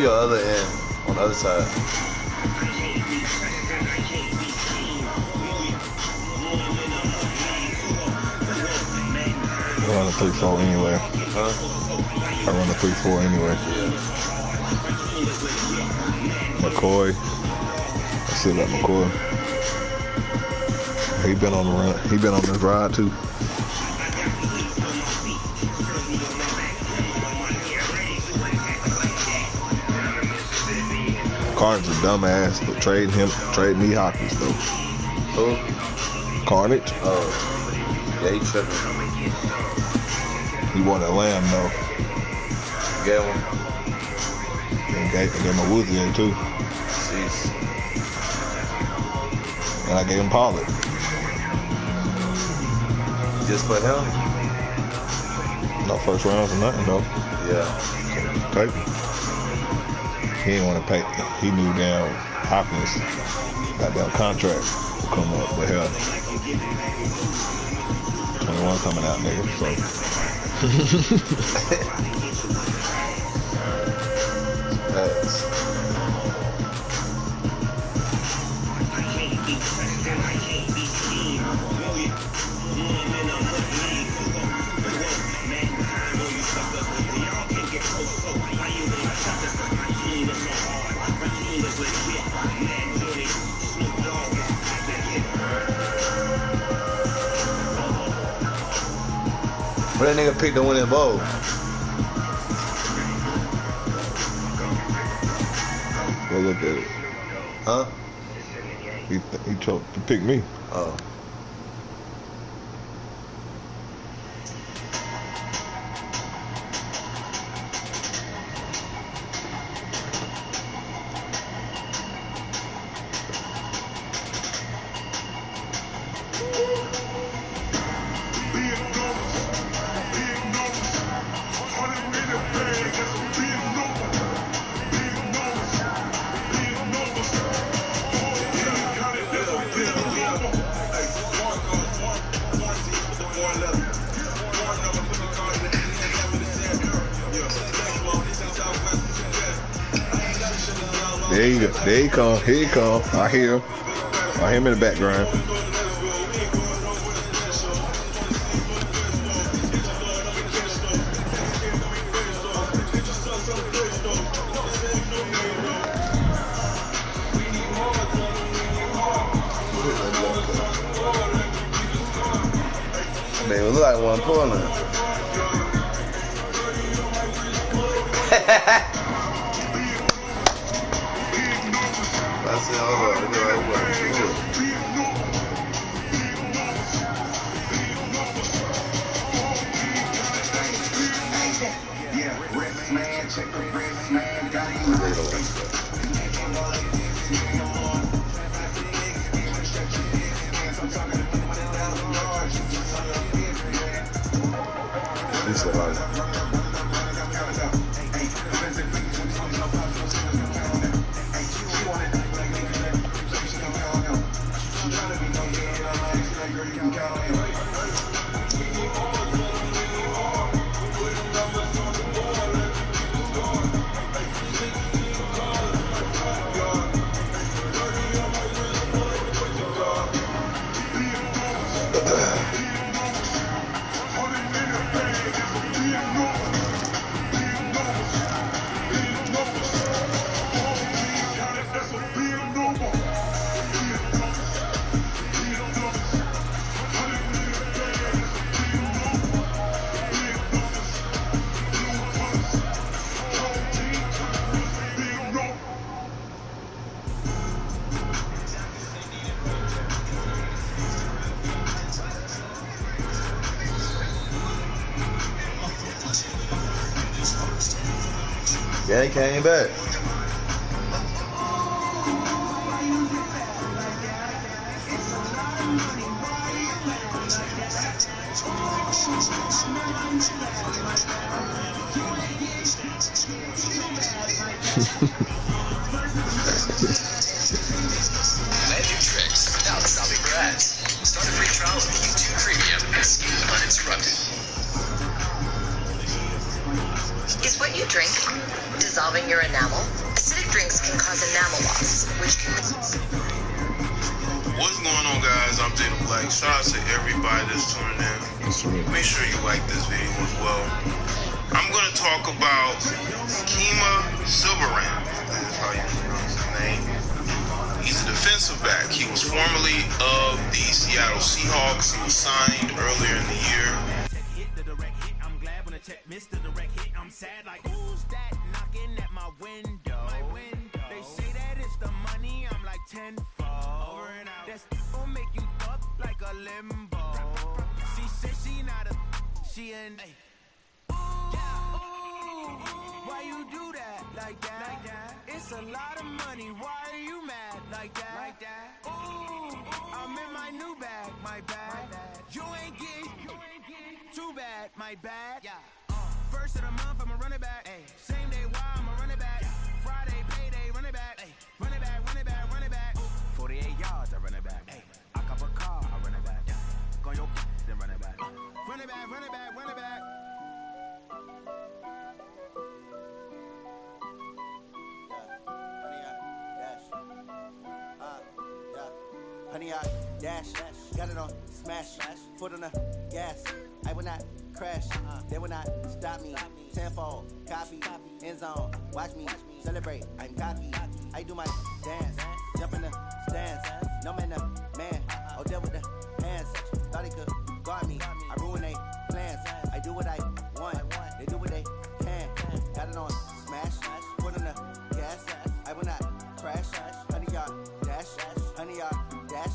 We on the other end, on the other side. I run a 3-4 anyway. Huh? I run a 3-4 anyway. Yeah. McCoy. I still got McCoy. He been on the run. He been on this ride too. Carnage a dumbass for trading me Hopkins though. Who? Carnage. Oh. Yeah, he tripping. He wanted a lamb though. Gave him. And gave my Woozy there too. Jeez. And I gave him Pollard. Just for him? No first rounds or nothing though. Yeah. Take him. He didn't want to pay. He knew damn Hopkins got that contract to come up, but hell, 21 coming out, nigga. So. That's. But that nigga picked the winning bowl. Go look at it. Huh? He chose to pick me. Oh. There he come. Here he come. I hear him. I hear him in the background. Man, it look like one pulling. I said, hold on, look like one pulling. This is like Yeah, he came back. Magic tricks without stopping for ads. Start a free trial of YouTube Premium and escape uninterrupted. Is what you drink dissolving your enamel? Acidic drinks can cause enamel loss, which can... What's going on, guys? I'm Jada Black. Shout out to everybody that's tuning in. Make sure you like this video as well. I'm going to talk about Kima Silverand. That's how you pronounce his name. He's a defensive back. He was formerly of the Seattle Seahawks. He was signed earlier in the year. I'm sad like who's that knocking at my window? They say that it's the money, I'm like tenfold. Over and out. That's gonna make you up like a limbo. She said she not a she and why you do that like that? It's a lot of money. Why are you mad like that? Ooh, I'm in my new bag, my bad. You ain't getting too bad, my bad. First of the month, I'ma run it back. Ay. Same day, why I'ma run it back. Friday, payday, run it back. Ay. Run it back, run it back, run it back. 48 yards, I run it back. Ay. I cop a car, I run it back. Go your then run it back. Run it back, run it back, run it back. Honey, I dash, got it on smash, foot on the gas. I will not crash, they will not stop me. Tenfold, copy, end zone, watch me celebrate. I'm cocky, I do my dance, jump in the stands. No man, the man, oh deal with the hands. Thought he could guard me, I ruin they plans. I do what I want, they do what they can. Got it on smash, foot on the gas. I will not crash, honey, y'all dash, honey, y'all dash,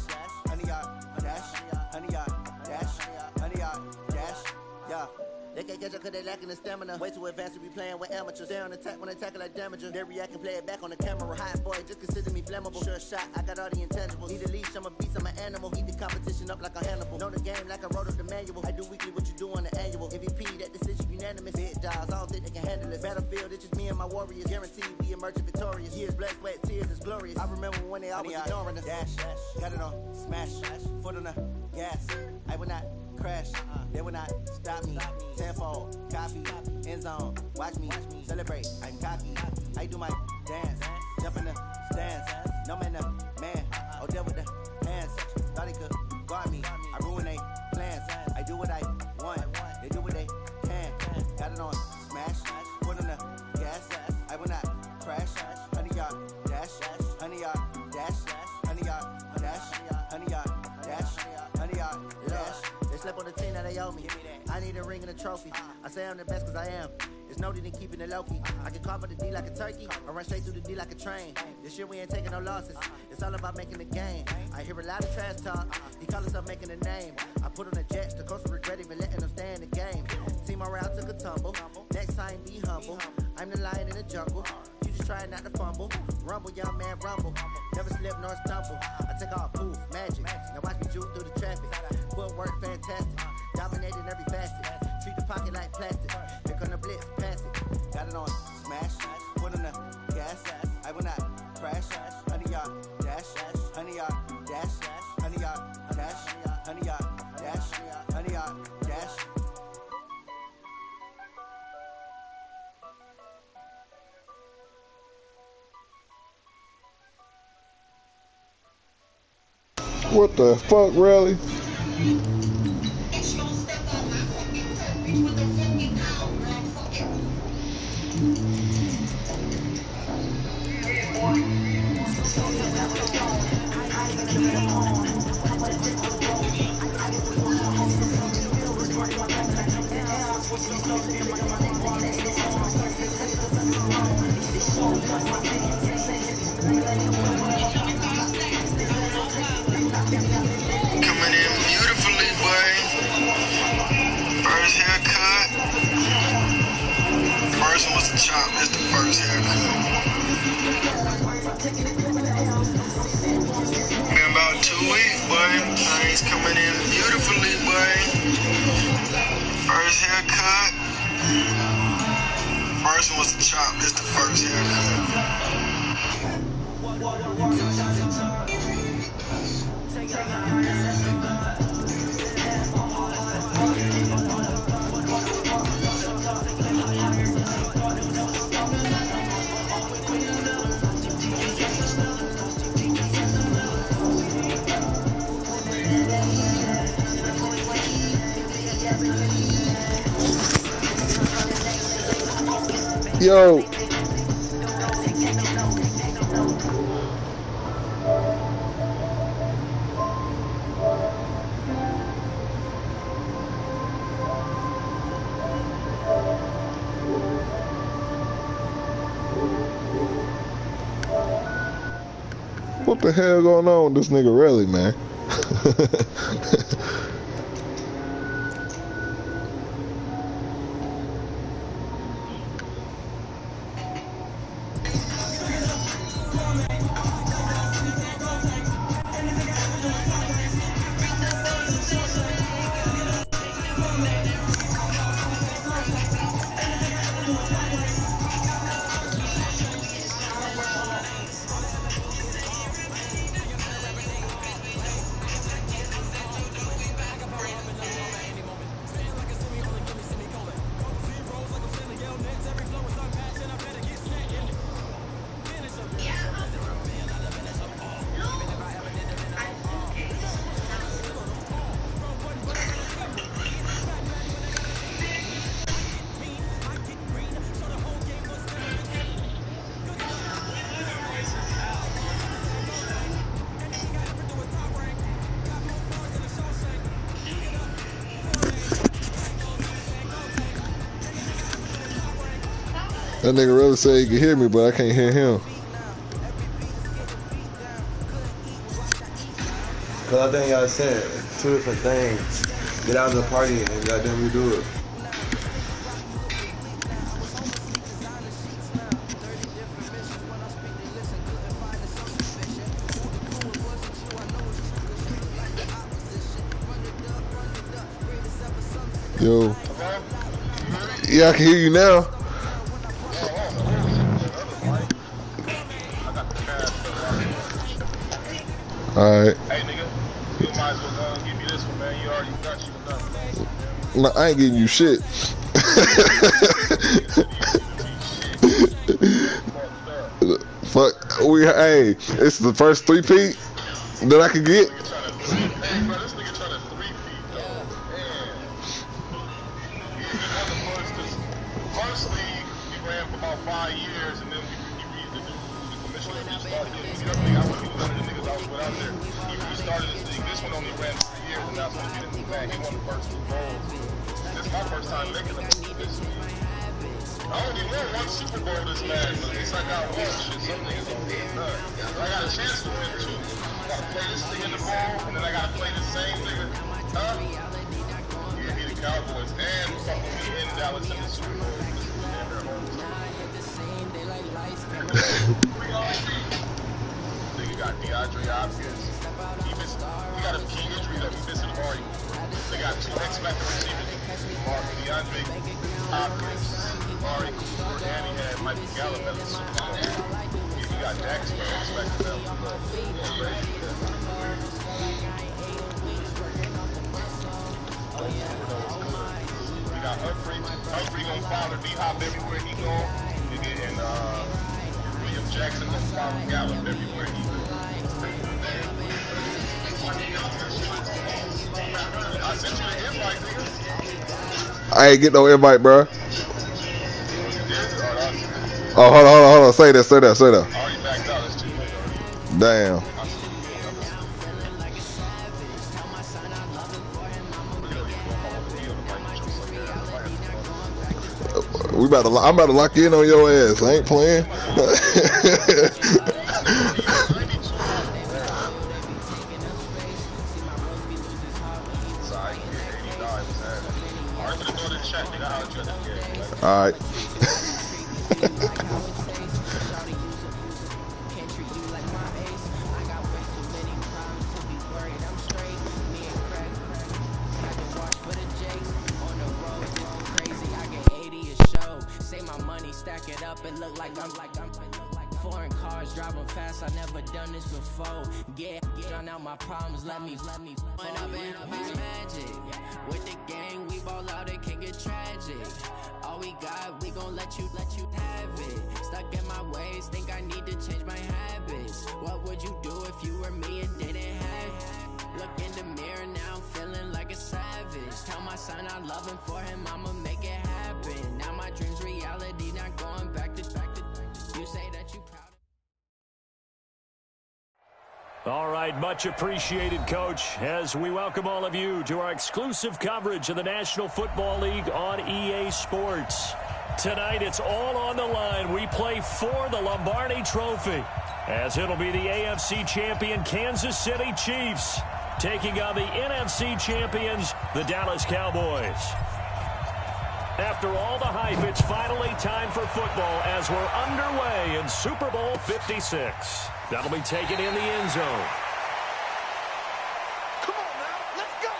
honey, y'all dash, honey, y'all dash, honey, y'all dash, yeah. They can't catch up cause they lacking the stamina. Way too advanced to be playing with amateurs. They on attack when they tackle like damager. They react and play it back on the camera. Hot boy, just consider me flammable. Sure shot, I got all the intangibles. Need a leash, I'm a beast, I'm an animal. Eat the competition up like a Hannibal. Know the game like I wrote up the manual. I do weekly what you do on the annual. MVP, that decision unanimous. Big dogs, I don't think they can handle it. Battlefield, it's just me and my warriors. Guaranteed we emerge victorious. Years, blood, sweat, tears, it's glorious. I remember when they always ignoring us. Dash, got it on smash, foot on the gas. I will not crash, they will not stop me. Tenfold, copy, end zone, watch me celebrate. I'm cocky, I do my dance, jump in the stands. No man, the man, oh deal with the hands. Thought he could guard me, I ruin they plans. I do what I want, they do what they can. Got it on smash, foot on the gas. I will not crash, honey, y'all dash, honey, y'all dash, honey, y'all dash, honey, y'all dash, honey, y'all dash. They slept on the team that they owe me. I need a ring and a trophy. I say I'm the best cause I am. It's no need in keeping it low-key. I can carve up the D like a turkey or run straight through the D like a train. This year we ain't taking no losses. It's all about making the game. I hear a lot of trash talk. He call himself making a name. I put on the Jets. The coach will regret even letting them stay in the game. Team morale took a tumble. Next time be humble. I'm the lion in the jungle. You just try not to fumble. Rumble, young man, rumble. Never slip nor stumble. I take off, poof, magic. Now watch me juke through the traffic. Footwork fantastic. Dominating every facet. Treat the pocket like plastic. Here come the blitz, pass it. Got it on smash. Foot on the gas. I will not crash. Honey, y'all dash. Honey, y'all dash. Honey, y'all dash. Honey, y'all dash. Honey, y'all dash. What the fuck, really? Coming in beautifully, boy. First haircut. First was a chop, it's the first haircut. Been about 2 weeks, boy. Things coming in beautifully, boy. First haircut. First one was a chop, it's the first haircut. Yo. What the hell going on with this nigga really, man? That nigga really said he could hear me, but I can't hear him. Cause I think y'all said two different things. Get out of the party and goddamn redo it. Yo. Yeah, I can hear you now. Alright. Hey nigga, you might as well give me this one, man. You already got you enough, man. No, I ain't getting you shit. Fuck, hey, it's the first 3-peat that I could get. Hey, bro, this nigga trying to 3-peat, though. Man. He won the first league, we ran for about 5 years, and then the commissioner restarted it. I wasn't even one of the niggas I was with out there. He restarted this league. This one only ran 3 years, and now it's going to be the new man. He won the first 2 bowls. This is my first time making this league. I only won 1 Super Bowl this man, but at least I got 1. Shit, some niggas don't get none. I got a chance to win 2. I gotta play this nigga in the ball, and then I gotta play the same nigga. Huh? Yeah, he the Cowboys, and fucking me in Dallas in the Super Bowl. Nigga got DeAndre Hopkins. He got a key injury that he's missing Amari. They got 2 X-Factor receivers. DeAndre Hopkins, Amari Cooper, and he had Michael Gallup as a Super Bowl. He got Dax for X-Factor now. We got Humphrey. Humphrey gonna follow D-Hop everywhere he go. And William Jackson gonna follow Gallup everywhere he go. I sent you the invite, nigga. I ain't get no invite, bro. Oh, hold on. Say that. Already backed out. It's too late. Damn. I'm about to lock in on your ass. I ain't playing. All right. back it up, it look like I'm foreign cars driving fast, I never done this before. Get drown out my problems, let me when up and up is magic. With the gang, we ball out, it can get tragic. All we got, we gon' let you have it. Stuck in my ways, think I need to change my habits. What would you do if you were me and didn't have it? Look in the mirror, now I'm feeling like a savage. Tell my son I love him, for him I'ma make it happen. Now my dream's reality, not going back to you say that you proud. All right, much appreciated, Coach, as we welcome all of you to our exclusive coverage of the National Football League on EA Sports. Tonight, it's all on the line. We play for the Lombardi Trophy, as it'll be the AFC champion Kansas City Chiefs taking on the NFC champions, the Dallas Cowboys. After all the hype, it's finally time for football as we're underway in Super Bowl 56. That'll be taken in the end zone. Come on now, let's go!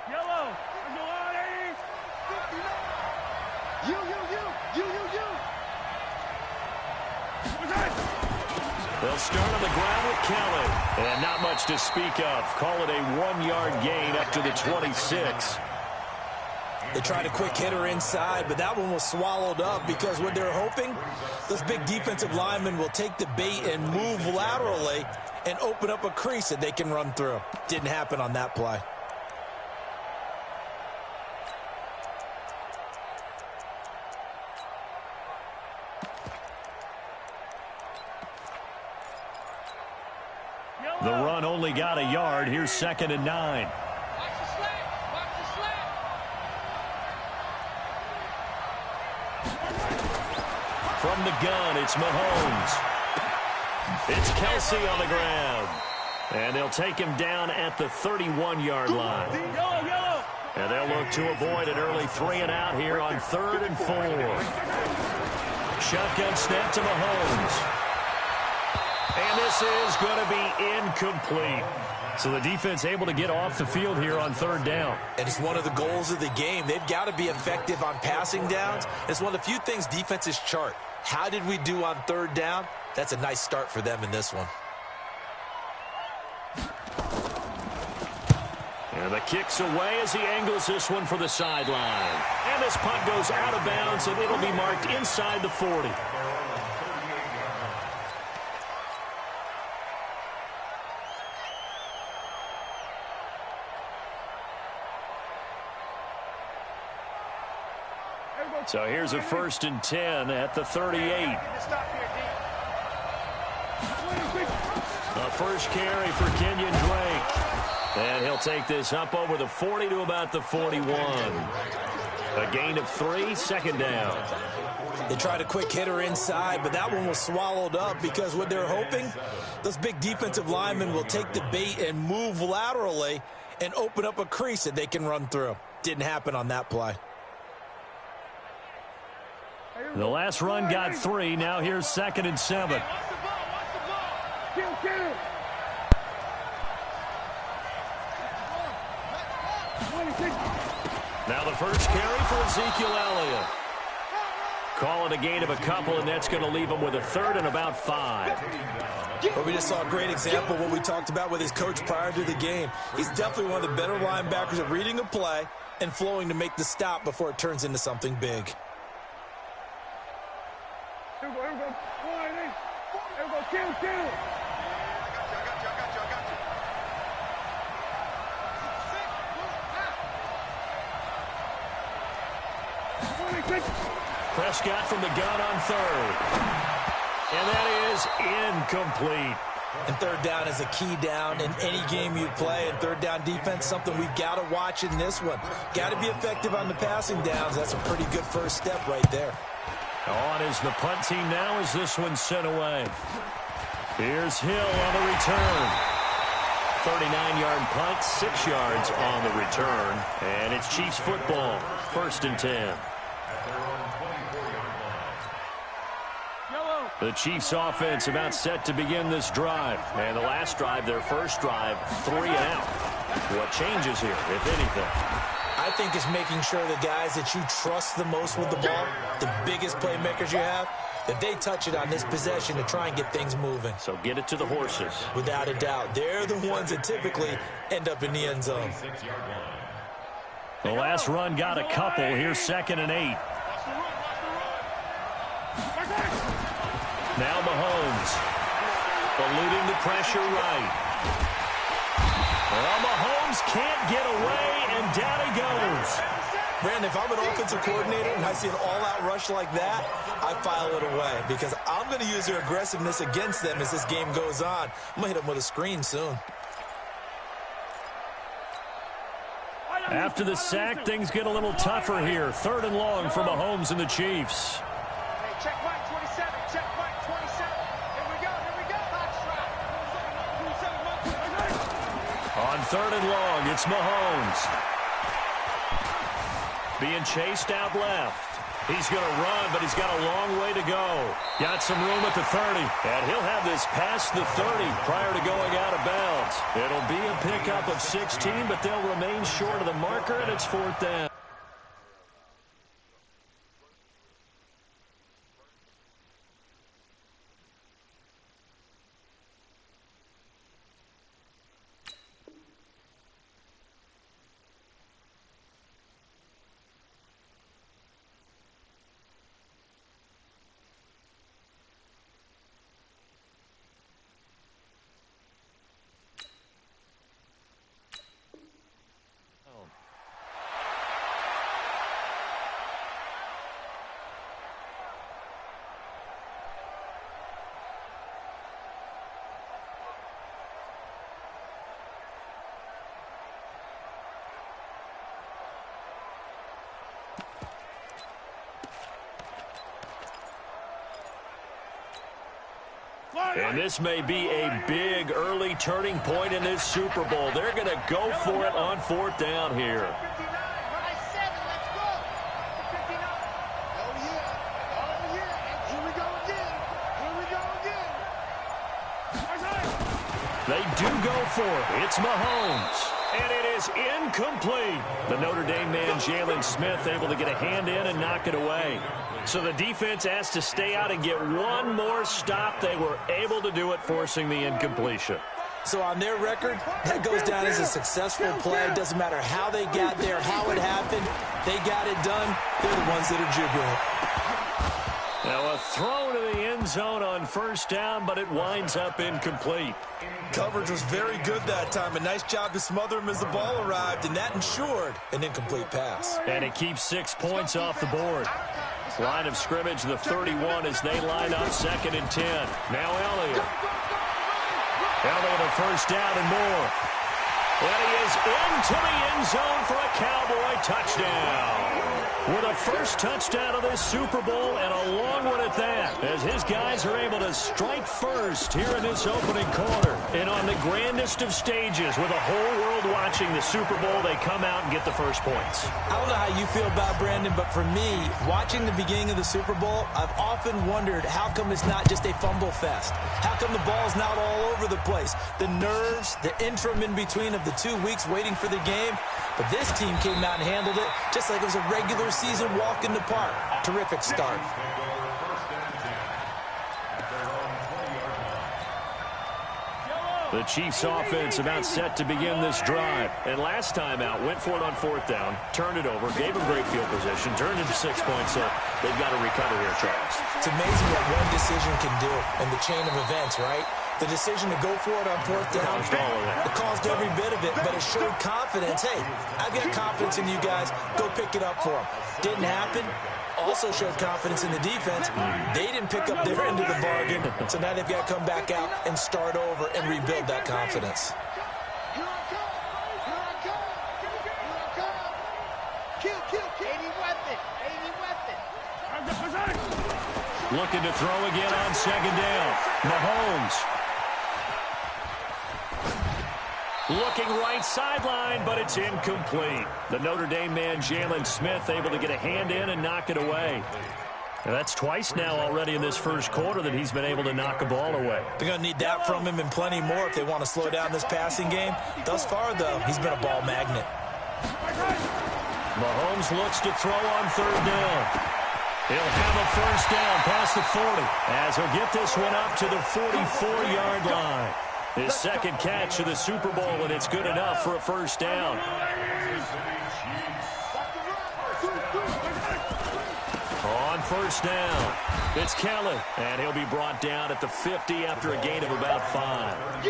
Yellow, go on, 80. 59. You. They'll start on the ground with Kelly. And not much to speak of. Call it a 1-yard gain up to the 26. They tried a quick hitter inside, but that one was swallowed up because what they're hoping, those big defensive linemen will take the bait and move laterally and open up a crease that they can run through. Didn't happen on that play. The run only got a yard. Here's 2nd and 9. Watch the slant. From the gun, it's Mahomes. It's Kelsey on the ground. And they'll take him down at the 31-yard line. And they'll look to avoid an early 3-and-out here on 3rd and 4. Shotgun snap to Mahomes. And this is going to be incomplete. So the defense able to get off the field here on 3rd down. And it's one of the goals of the game. They've got to be effective on passing downs. It's one of the few things defenses chart. How did we do on 3rd down? That's a nice start for them in this one. And the kick's away as he angles this one for the sideline. And this punt goes out of bounds, and it'll be marked inside the 40. So here's a 1st and 10 at the 38. A first carry for Kenyon Drake. And he'll take this up over the 40 to about the 41. A gain of 3, 2nd down. They tried a quick hitter inside, but that one was swallowed up because what they're hoping, those big defensive linemen will take the bait and move laterally and open up a crease that they can run through. Didn't happen on that play. The last run got 3. Now here's 2nd and 7. Now the first carry for Ezekiel Elliott. Call it a gain of a couple, and that's going to leave him with a 3rd and about 5. But we just saw a great example of what we talked about with his coach prior to the game. He's definitely one of the better linebackers at reading a play and flowing to make the stop before it turns into something big. Here we go. Here we go. Kill. I got you. Prescott from the gun on 3rd. And that is incomplete. And 3rd down is a key down in any game you play. And 3rd down defense, something we've got to watch in this one. Got to be effective on the passing downs. That's a pretty good first step right there. On is the punt team now as this one's sent away. Here's Hill on the return. 39-yard punt, 6 yards on the return. And it's Chiefs football, 1st and 10. The Chiefs offense about set to begin this drive. And the last drive, their first drive, 3 and out. What changes here, if anything? I think it's making sure the guys that you trust the most with the ball, the biggest playmakers you have, that they touch it on this possession to try and get things moving. So get it to the horses. Without a doubt. They're the ones that typically end up in the end zone. The last run got a couple. Here's 2nd and 8. Now Mahomes. Eluding the pressure right. Well, Mahomes can't get away, and down he goes. Brandon, if I'm an offensive coordinator and I see an all-out rush like that, I file it away because I'm going to use their aggressiveness against them as this game goes on. I'm going to hit them with a screen soon. After the sack, things get a little tougher here. 3rd and long for Mahomes and the Chiefs. Check right 27. Check right 27. Here we go. On 3rd and long, it's Mahomes. Being chased out left. He's going to run, but he's got a long way to go. Got some room at the 30, and he'll have this past the 30 prior to going out of bounds. It'll be a pickup of 16, but they'll remain short of the marker, and it's 4th down. And this may be a big early turning point in this Super Bowl. They're going to go for it on 4th down here. They do go for it. It's Mahomes. And it is incomplete. The Notre Dame man, Jalen Smith, able to get a hand in and knock it away. So the defense asked to stay out and get one more stop. They were able to do it, forcing the incompletion. So on their record, that goes down as a successful play. It doesn't matter how they got there, how it happened. They got it done. They're the ones that are jubilant. Now a throw to the end zone on 1st down, but it winds up incomplete. Coverage was very good that time. A nice job to smother him as the ball arrived, and that ensured an incomplete pass. And it keeps 6 points off the board. Line of scrimmage, the 31, as they line up 2nd and 10. Now Elliott. Elliott a 1st down and more. And he is into the end zone for a Cowboy touchdown. With a first touchdown of this Super Bowl, and a long one at that, as his guys are able to strike first here in this opening quarter. And on the grandest of stages, with the whole world watching the Super Bowl, they come out and get the first points. I don't know how you feel about Brandon, but for me, watching the beginning of the Super Bowl, I've often wondered how come it's not just a fumble fest? How come the ball's not all over the place? The nerves, the interim in between of the 2 weeks waiting for the game. But this team came out and handled it just like it was a regular season walk in the park. Terrific start. The Chiefs offense about set to begin this drive. And last time out, went for it on 4th down, turned it over, gave them great field position, turned into 6 points, so they've got to recover here, Charles. It's amazing what one decision can do in the chain of events, right? The decision to go for it on 4th down, it caused every bit of it, but it showed confidence. Hey, I've got confidence in you guys. Go pick it up for them. Didn't happen. Also showed confidence in the defense. They didn't pick up their end of the bargain, so now they've got to come back out and start over and rebuild that confidence. Looking to throw again on 2nd down. Mahomes. Looking right sideline, but it's incomplete. The Notre Dame man, Jalen Smith, able to get a hand in and knock it away. And that's twice now already in this first quarter that he's been able to knock a ball away. They're going to need that from him and plenty more if they want to slow down this passing game. Thus far, though, he's been a ball magnet. Mahomes looks to throw on third down. He'll have a first down past the 40 as he'll get this one up to the 44-yard line. His second catch of the Super Bowl, and it's good enough for a first down. On first down, it's Kelly, and he'll be brought down at the 50 after a gain of about 5.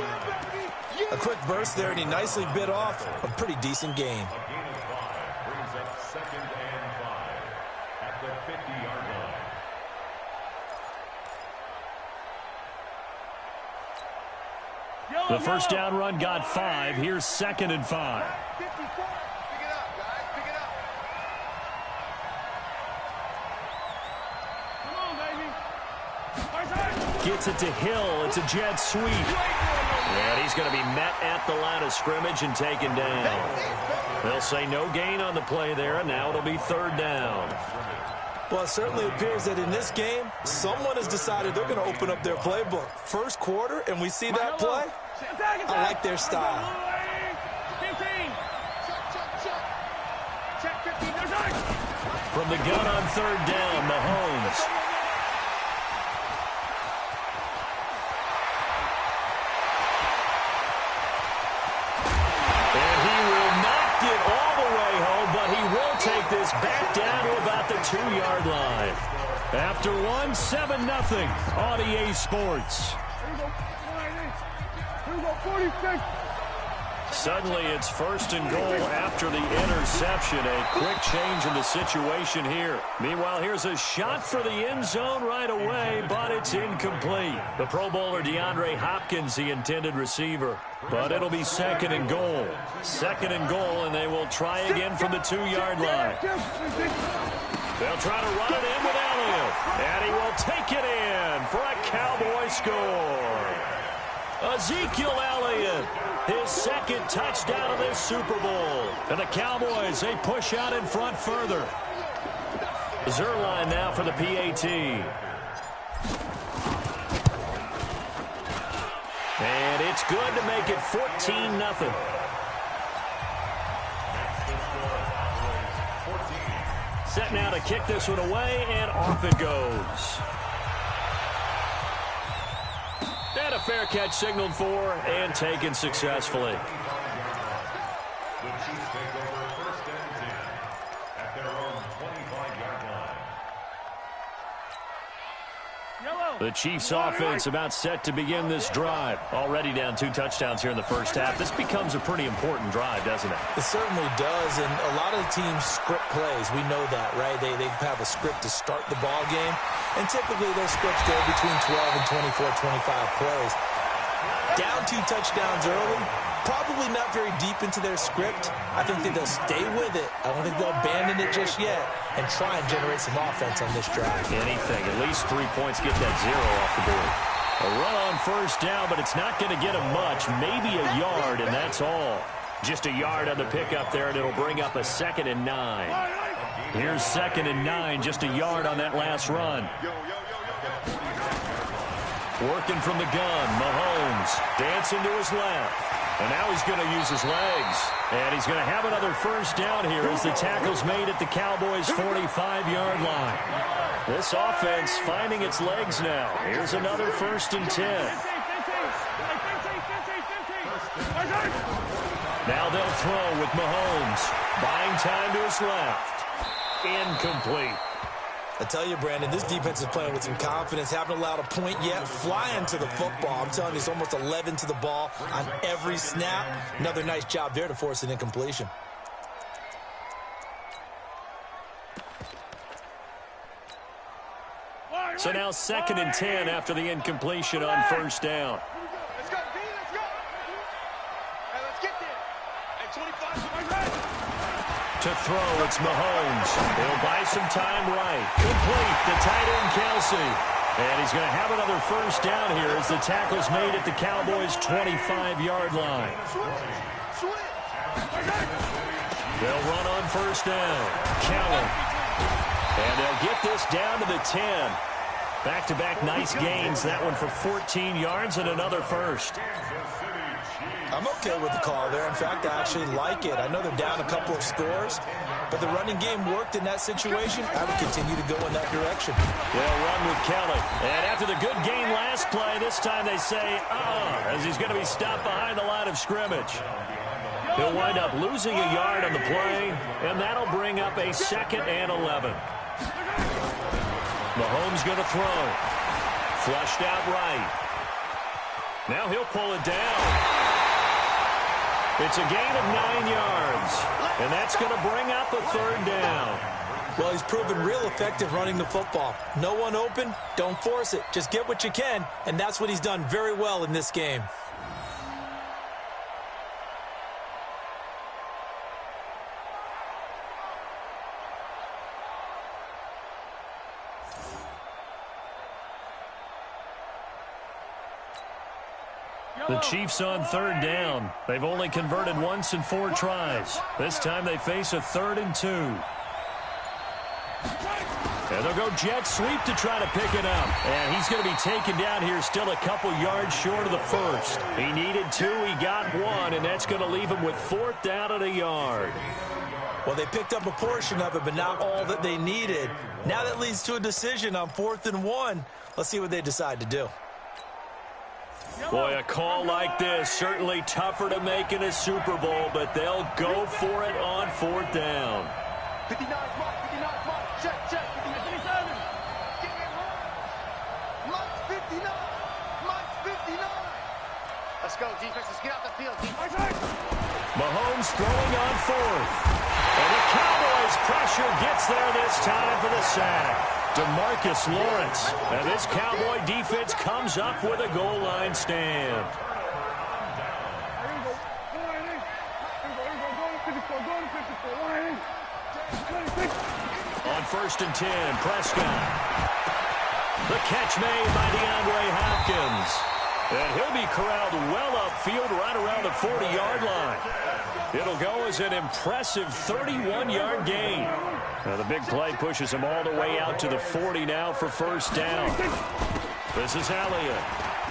A quick burst there, and he nicely bit off a pretty decent gain. The first down run got 5. Here's 2nd and 5. Gets it to Hill. It's a jet sweep. And he's going to be met at the line of scrimmage and taken down. They'll say no gain on the play there, and now it'll be 3rd down. Well, it certainly appears that in this game, someone has decided they're going to open up their playbook. First quarter, and we see that play. I like their style. From the gun on 3rd down, Mahomes. And he will not get all the way home, but he will take this back down to about the 2-yard line. After 7-0 on EA Sports. Suddenly it's 1st and goal after the interception. A quick change in the situation here. Meanwhile, here's a shot for the end zone right away, but it's incomplete. The Pro Bowler DeAndre Hopkins, the intended receiver. But it'll be 2nd and goal. 2nd and goal, and they will try again from the 2-yard line. They'll try to run it in with Elliott, and he will take it in for a Cowboy score. Ezekiel Elliott, his 2nd touchdown of this Super Bowl. And the Cowboys, they push out in front further. Zerline now for the PAT. And it's good to make it 14-0. Set now to kick this one away, and off it goes. And a fair catch signaled for and taken successfully. The Chiefs offense about set to begin this drive. Already down 2 touchdowns here in the first half. This becomes a pretty important drive, doesn't it? It certainly does, and a lot of the teams script plays. We know that, right? They have a script to start the ball game, and typically those scripts go between 12 and 24, 25 plays. Down 2 touchdowns early, probably not very deep into their script. I think that they'll stay with it. I don't think they'll abandon it just yet and try and generate some offense on this drive. Anything, at least 3 points, get that 0 off the board. A run on first down, but it's not going to get him much. Maybe a yard, and that's all. Just a yard on the pickup there, and it'll bring up a 2nd and 9. Here's 2nd and 9, just a yard on that last run. Working from the gun, Mahomes dancing to his left. And now he's going to use his legs. And he's going to have another first down here as the tackle's made at the Cowboys' 45-yard line. This offense finding its legs now. Here's another 1st and 10. Now they'll throw with Mahomes. Buying time to his left. Incomplete. I tell you, Brandon, this defense is playing with some confidence. Haven't allowed a point yet. Flying to the football. I'm telling you, it's almost 11 to the ball on every snap. Another nice job there to force an incompletion. So now 2nd and 10 after the incompletion on first down. Let's go, B, let's go. Hey, let's get there. At 25. To throw, it's Mahomes. He'll buy some time right. Complete to tight end Kelsey. And he's going to have another first down here as the tackle's made at the Cowboys' 25-yard line. They'll run on first down. Kelly. And they'll get this down to the 10. Back-to-back nice gains. That one for 14 yards and another first. I'm okay with the call there. In fact, I actually like it. I know they're down a couple of scores, but the running game worked in that situation. I would continue to go in that direction. They'll run with Kelly. And after the good gain last play, this time they say, as he's going to be stopped behind the line of scrimmage. He'll wind up losing a yard on the play, and that'll bring up a 2nd and 11. Mahomes going to throw. Flushed out right. Now he'll pull it down. It's a gain of 9 yards, and that's going to bring up a 3rd down. Well, he's proven real effective running the football. No one open, don't force it. Just get what you can, and that's what he's done very well in this game. The Chiefs on 3rd down. They've only converted once in 4 tries. This time they face a 3rd and 2. And they'll go jet sweep to try to pick it up. And he's going to be taken down here still a couple yards short of the first. He needed 2, he got 1, and that's going to leave him with 4th down and a yard. Well, they picked up a portion of it, but not all that they needed. Now that leads to a decision on 4th and 1. Let's see what they decide to do. Boy, a call like this, certainly tougher to make in a Super Bowl, but they'll go for it on 4th down. 59 mark, 59 mark, check, 57. Mark 59, Mark 59. Let's go, defense, let's get out the field. Mahomes throwing on 4th. And the Cowboys' pressure gets there this time for the sack. DeMarcus Lawrence. And this Cowboy defense comes up with a goal line stand. On 1st and 10, Prescott. The catch made by DeAndre Hopkins. And he'll be corralled well upfield right around the 40-yard line. It'll go as an impressive 31-yard gain. Now the big play pushes him all the way out to the 40 now for first down. This is Elliott.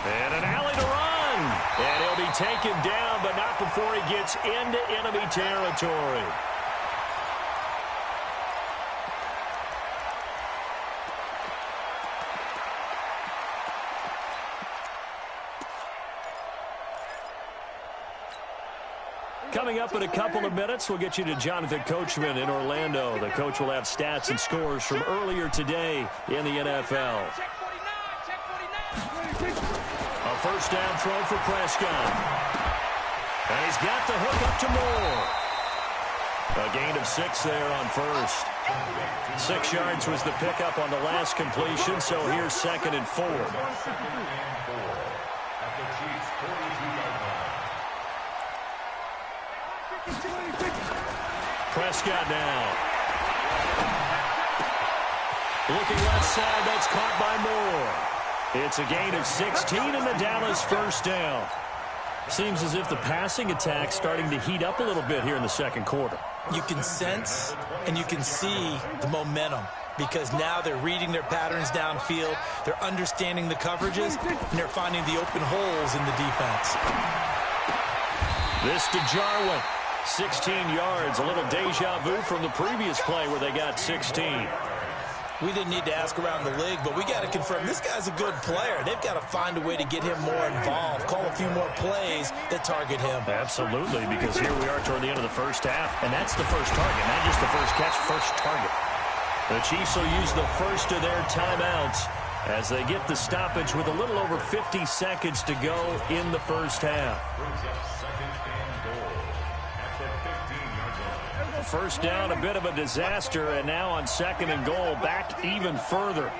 And an alley to run. And he'll be taken down, but not before he gets into enemy territory. Coming up in a couple of minutes, we'll get you to Jonathan Coachman in Orlando. The coach will have stats and scores from earlier today in the NFL. A first down throw for Prescott. And he's got the hook up to Moore. A gain of 6 there on first. 6 yards was the pickup on the last completion, so here's 2nd and 4. Prescott now. Looking left side, that's caught by Moore. It's a gain of 16 and the Dallas first down. Seems as if the passing attack's starting to heat up a little bit here in the 2nd quarter. You can sense and you can see the momentum because now they're reading their patterns downfield, they're understanding the coverages, and they're finding the open holes in the defense. This to Jarwin. 16 yards, a little deja vu from the previous play where they got 16. We didn't need to ask around the league, but we got to confirm this guy's a good player. They've got to find a way to get him more involved, call a few more plays that target him. Absolutely, because here we are toward the end of the first half, and that's the first target, not just the first catch, first target. The Chiefs will use the first of their timeouts as they get the stoppage with a little over 50 seconds to go in the first half. First down, a bit of a disaster, and now on 2nd and goal, back even further.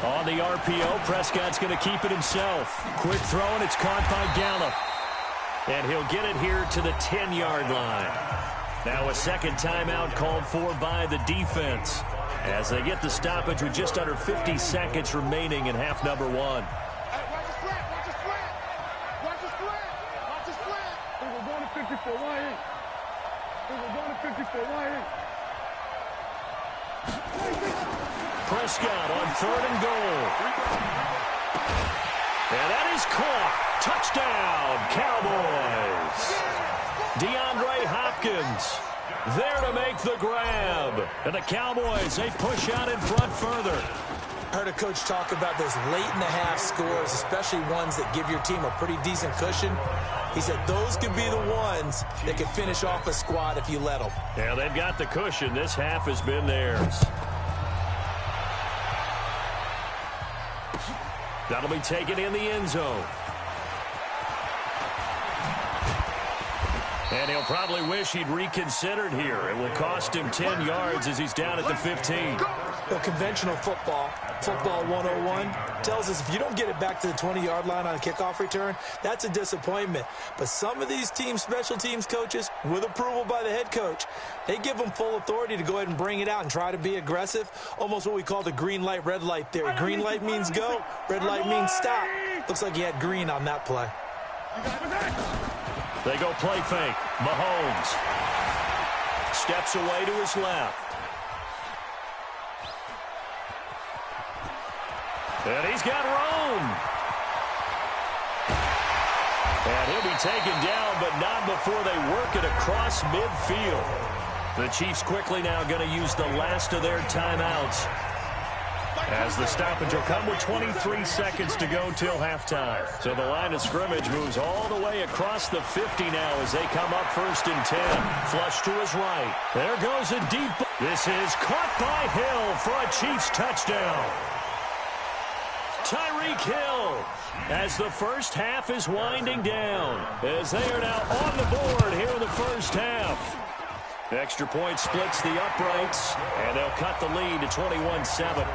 On the RPO, Prescott's going to keep it himself. Quick throw, and it's caught by Gallup. And he'll get it here to the 10-yard line. Now a second timeout called for by the defense as they get the stoppage with just under 50 seconds remaining in half number 1. Hey, watch the slant, watch the slant. Watch the slant, watch the slant. We're going to 54, why in? We're going to 54, why in? Prescott on 3rd and goal. And that is caught. Touchdown, Cowboys. DeAndre Hopkins there to make the grab. And the Cowboys, they push out in front further. Heard a coach talk about those late-in-the-half scores, especially ones that give your team a pretty decent cushion. He said those could be the ones that could finish off a squad if you let them. Yeah, they've got the cushion. This half has been theirs. That'll be taken in the end zone. And he'll probably wish he'd reconsidered here. It will cost him 10 yards as he's down at the 15. Well, conventional football 101, tells us if you don't get it back to the 20-yard line on a kickoff return, that's a disappointment. But some of these team special teams coaches, with approval by the head coach, they give them full authority to go ahead and bring it out and try to be aggressive, almost what we call the green light, red light theory. Green light means go, red light means stop. Looks like he had green on that play. They go play fake. Mahomes steps away to his left. And he's got room. And he'll be taken down, but not before they work it across midfield. The Chiefs quickly now going to use the last of their timeouts, as the stoppage will come with 23 seconds to go till halftime. So the line of scrimmage moves all the way across the 50 now as they come up 1st and 10. Flush to his right. There goes a deep. This is caught by Hill for a Chiefs touchdown. Tyreek Hill, as the first half is winding down, as they are now on the board here in the first half. Extra point splits the uprights, and they'll cut the lead to 21-7.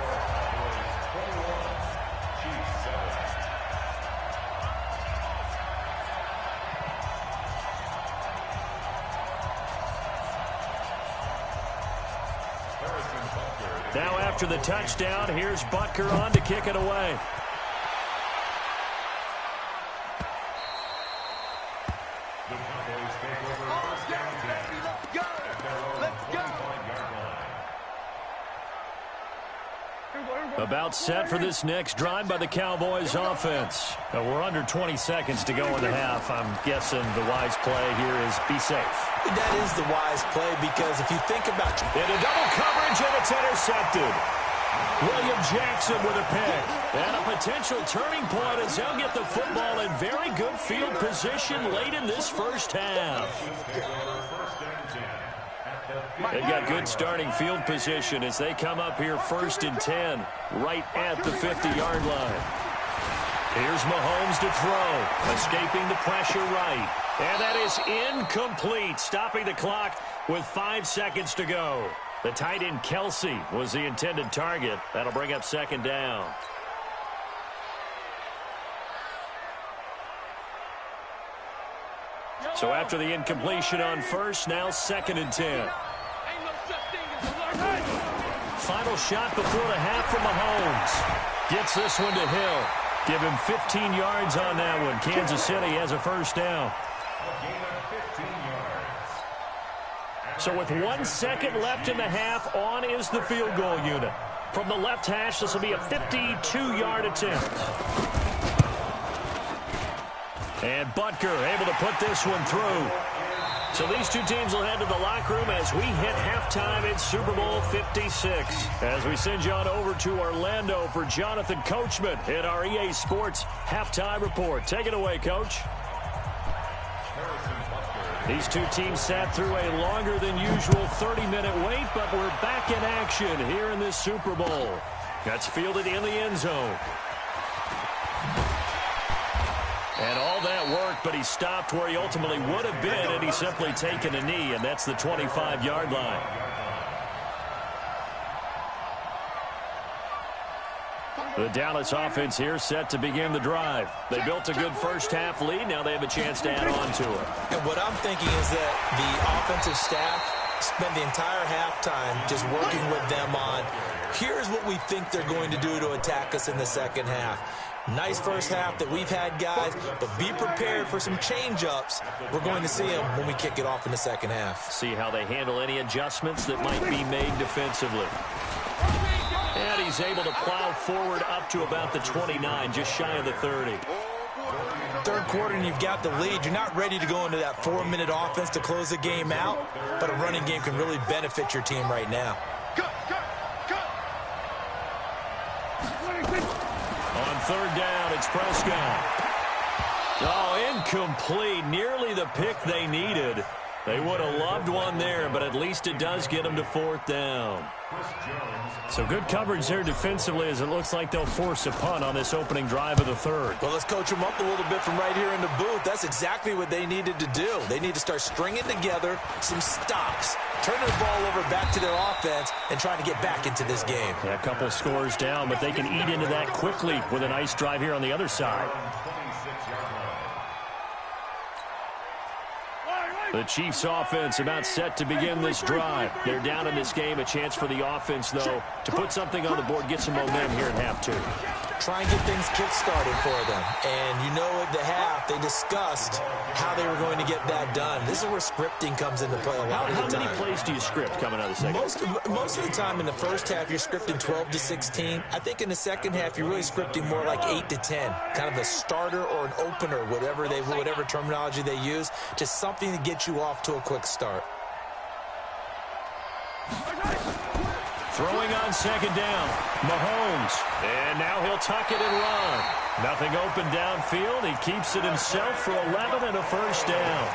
Now after the touchdown, here's Butker on to kick it away. About set for this next drive by the Cowboys offense. We're under 20 seconds to go in the half. I'm guessing the wise play here is be safe. That is the wise play, because if you think about it. Into double coverage, and it's intercepted. William Jackson with a pick. And a potential turning point as they'll get the football in very good field position late in this first half. They've got good starting field position as they come up here 1st and 10, right at the 50-yard line. Here's Mahomes to throw, escaping the pressure right. And that is incomplete, stopping the clock with 5 seconds to go. The tight end Kelsey was the intended target. That'll bring up 2nd down. So after the incompletion on first, now 2nd and 10. Final shot before the half from Mahomes. Gets this one to Hill. Give him 15 yards on that one. Kansas City has a first down. So with 1 second left in the half, on is the field goal unit. From the left hash, this will be a 52-yard attempt. And Butker able to put this one through. So these two teams will head to the locker room as we hit halftime in Super Bowl 56. As we send you on over to Orlando for Jonathan Coachman in our EA Sports Halftime Report. Take it away, Coach. These two teams sat through a longer than usual 30-minute wait, but we're back in action here in this Super Bowl. That's fielded in the end zone. And all that worked, but he stopped where he ultimately would have been, and he's simply taken a knee, and that's the 25-yard line. The Dallas offense here set to begin the drive. They built a good first-half lead. Now they have a chance to add on to it. And what I'm thinking is that the offensive staff spent the entire halftime just working with them on, here's what we think they're going to do to attack us in the second half. Nice first half that we've had, guys, but be prepared for some change-ups. We're going to see them when we kick it off in the second half. See how they handle any adjustments that might be made defensively. And he's able to plow forward up to about the 29, just shy of the 30. Third quarter and you've got the lead. You're not ready to go into that 4-minute offense to close the game out, but a running game can really benefit your team right now. On third down, it's Prescott. Oh, incomplete. Nearly the pick they needed. They would have loved one there, but at least it does get them to fourth down. So good coverage there defensively, as it looks like they'll force a punt on this opening drive of the third. Well, let's coach them up a little bit from right here in the booth. That's exactly what they needed to do. They need to start stringing together some stops, turning the ball over back to their offense, and trying to get back into this game. Yeah, a couple scores down, but they can eat into that quickly with a nice drive here on the other side. The Chiefs offense about set to begin this drive. They're down in this game. A chance for the offense, though, to put something on the board, get some momentum here in half two. Try and get things kick-started for them. And you know at the half, they discussed how they were going to get that done. This is where scripting comes into play a lot of the time. How many plays do you script coming out of the second? Most of the time in the first half, you're scripting 12 to 16. I think in the second half, you're really scripting more like 8 to 10. Kind of a starter or an opener, whatever terminology they use. Just something to get you off to a quick start. Throwing on second down, Mahomes. And now he'll tuck it and run. Nothing open downfield. He keeps it himself for 11 and a first down.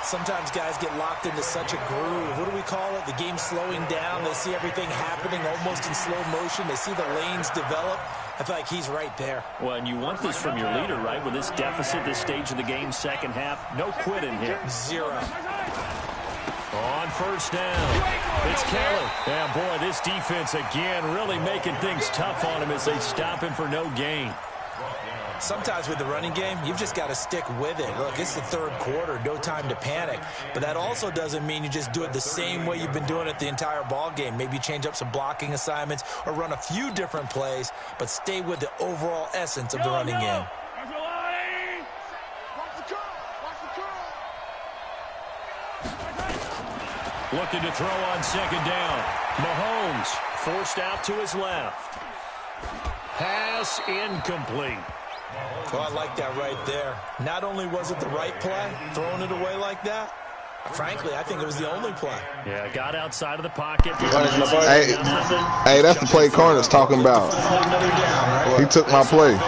Sometimes guys get locked into such a groove. What do we call it? The game slowing down. They see everything happening almost in slow motion. They see the lanes develop. I feel like he's right there. Well, and you want this from your leader, right? With this deficit, this stage of the game, second half, no quitting here. Zero. On first down, it's Kelly. Yeah, boy, this defense again really making things tough on him as they stop him for no gain. Sometimes with the running game, you've just got to stick with it. Look, it's the third quarter, no time to panic. But that also doesn't mean you just do it the same way you've been doing it the entire ball game. Maybe change up some blocking assignments or run a few different plays, but stay with the overall essence of the running game. Looking to throw on second down. Mahomes forced out to his left. Pass incomplete. Oh, I like that right there. Not only was it the right play, throwing it away like that, frankly, I think it was the only play. Yeah, got outside of the pocket. Hey, that's the play Carter's talking about. He took my play.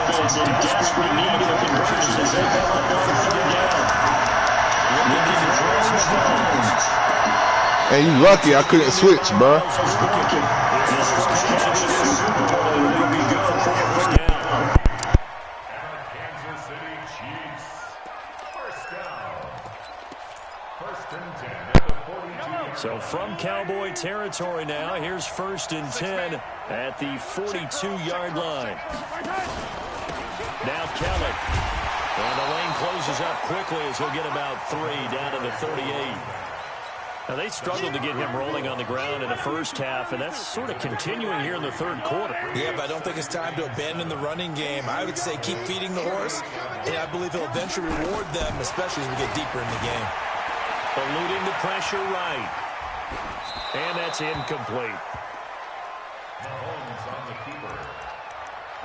Hey, you lucky I couldn't switch, bro. So from Cowboy territory now, here's 1st and 10 at the 42-yard line. Now Kelly. And the lane closes up quickly as he'll get about 3 down to the 38. Now, they struggled to get him rolling on the ground in the first half, and that's sort of continuing here in the third quarter. Yeah, but I don't think it's time to abandon the running game. I would say keep feeding the horse, and I believe he'll eventually reward them, especially as we get deeper in the game. Eluding the pressure right. And that's incomplete. Mahomes on the keeper.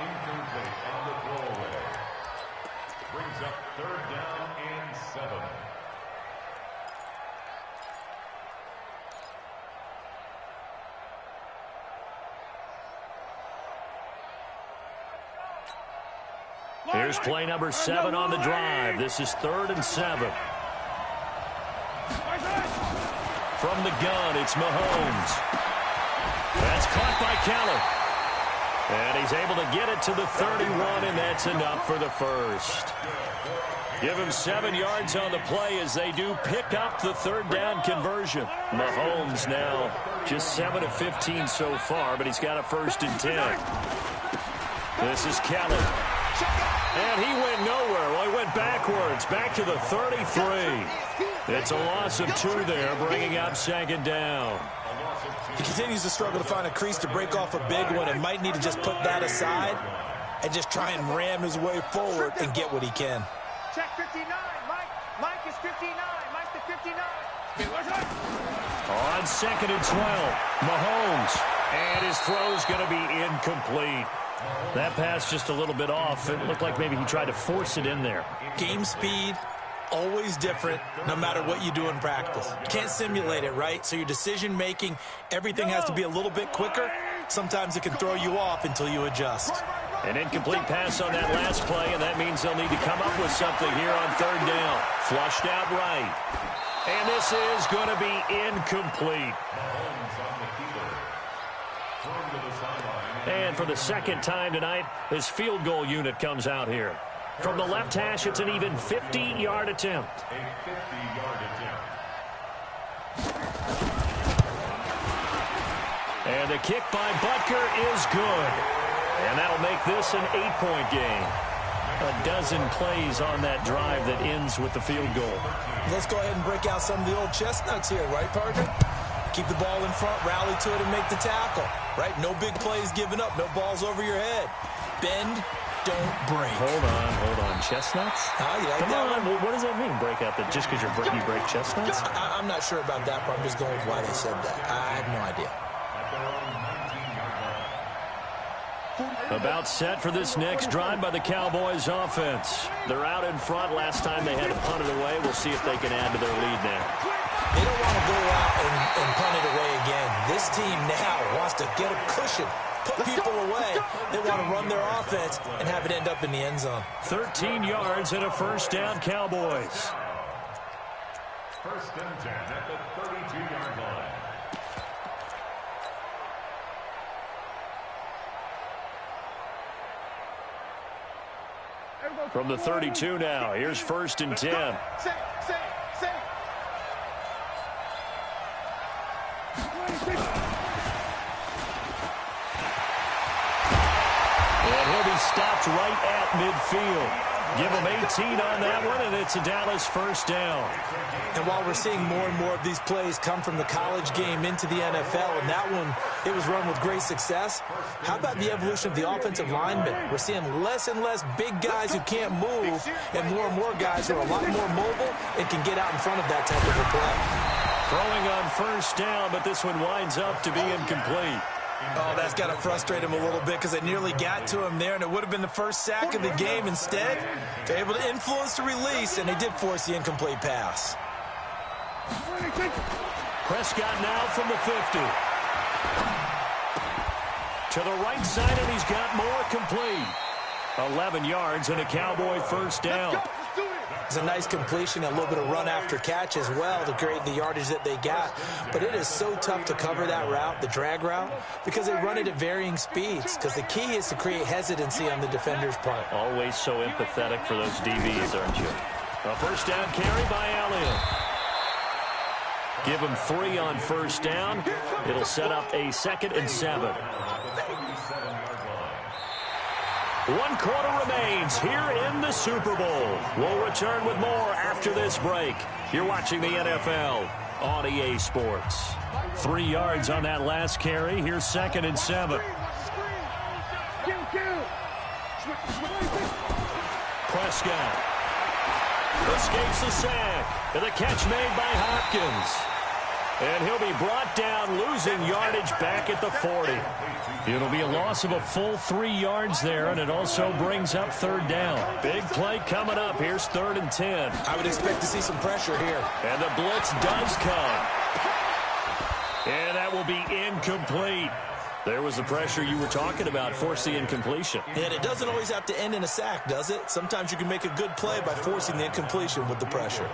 Incomplete on the throwaway. Brings up 3rd down and 7. Here's play number 7 on the drive. This is 3rd and 7. From the gun, it's Mahomes. That's caught by Kelly. And he's able to get it to the 31, and that's enough for the first. Give him 7 yards on the play as they do pick up the 3rd down conversion. Mahomes now just 7 of 15 so far, but he's got a 1st and 10. This is Kelly. And he went nowhere. Well, he went backwards, back to the 33. It's a loss of 2 there, bringing up second down. He continues to struggle to find a crease to break off a big one and might need to just put that aside and just try and ram his way forward and get what he can. Check 59. Mike is 59. Mike's the 59. On 2nd and 12, Mahomes. And his throw's going to be incomplete. That pass just a little bit off. It looked like maybe he tried to force it in there. Game speed, always different, no matter what you do in practice. You can't simulate it, right? So your decision-making, everything has to be a little bit quicker. Sometimes it can throw you off until you adjust. An incomplete pass on that last play, and that means they'll need to come up with something here on 3rd down. Flushed out right. And this is going to be incomplete. And for the 2nd time tonight, this field goal unit comes out here. From the left hash, it's an even 50-yard attempt. And the kick by Butker is good. And that'll make this an 8-point game. A dozen plays on that drive that ends with the field goal. Let's go ahead and break out some of the old chestnuts here, right, partner? Keep the ball in front, rally to it, and make the tackle, right? No big plays given up, no balls over your head. Bend, don't break. Hold on. Chestnuts? You like Come that on. one? What does that mean, break out? Just because you break chestnuts? I'm not sure about that, but I'm just going with why they said that. I have no idea. About set for this next drive by the Cowboys offense. They're out in front. Last time they had to punt it away. We'll see if they can add to their lead now. They don't want to go out and punt it away again. This team now wants to get a cushion, put people away. They want to run their offense and have it end up in the end zone. 13 yards and a 1st down, Cowboys. 1st and 10 at the 32-yard line. From the 32 now, here's 1st and 10. And he'll be stopped right at midfield. Give him 18 on that one, and it's a Dallas 1st down. And while we're seeing more and more of these plays come from the college game into the NFL, and that one, it was run with great success, how about the evolution of the offensive linemen? We're seeing less and less big guys who can't move, and more guys who are a lot more mobile and can get out in front of that type of a play. Throwing on 1st down, but this one winds up to be incomplete. Oh, that's got to frustrate him a little bit because they nearly got to him there, and it would have been the first sack of the game. Instead, they're able to influence the release, and they did force the incomplete pass. Prescott now from the 50. To the right side, and he's got more complete. 11 yards and a Cowboy 1st down. It's a nice completion, a little bit of run after catch as well to create the yardage that they got. But it is so tough to cover that route, the drag route, because they run it at varying speeds. Because the key is to create hesitancy on the defender's part. Always so empathetic for those DBs, aren't you? A 1st down carry by Elliott. Give him 3 on 1st down. It'll set up a 2nd and 7. 1 quarter remains here in the Super Bowl. We'll return with more after this break. You're watching the NFL on EA Sports. 3 yards on that last carry. Here's 2nd and 7. Prescott escapes the sack. And the catch made by Hopkins. And he'll be brought down, losing yardage back at the 40. It'll be a loss of a full 3 yards there, and it also brings up 3rd down. Big play coming up. Here's 3rd and 10. I would expect to see some pressure here. And the blitz does come. And that will be incomplete. There was the pressure you were talking about, force the incompletion. And it doesn't always have to end in a sack, does it? Sometimes you can make a good play by forcing the incompletion with the pressure.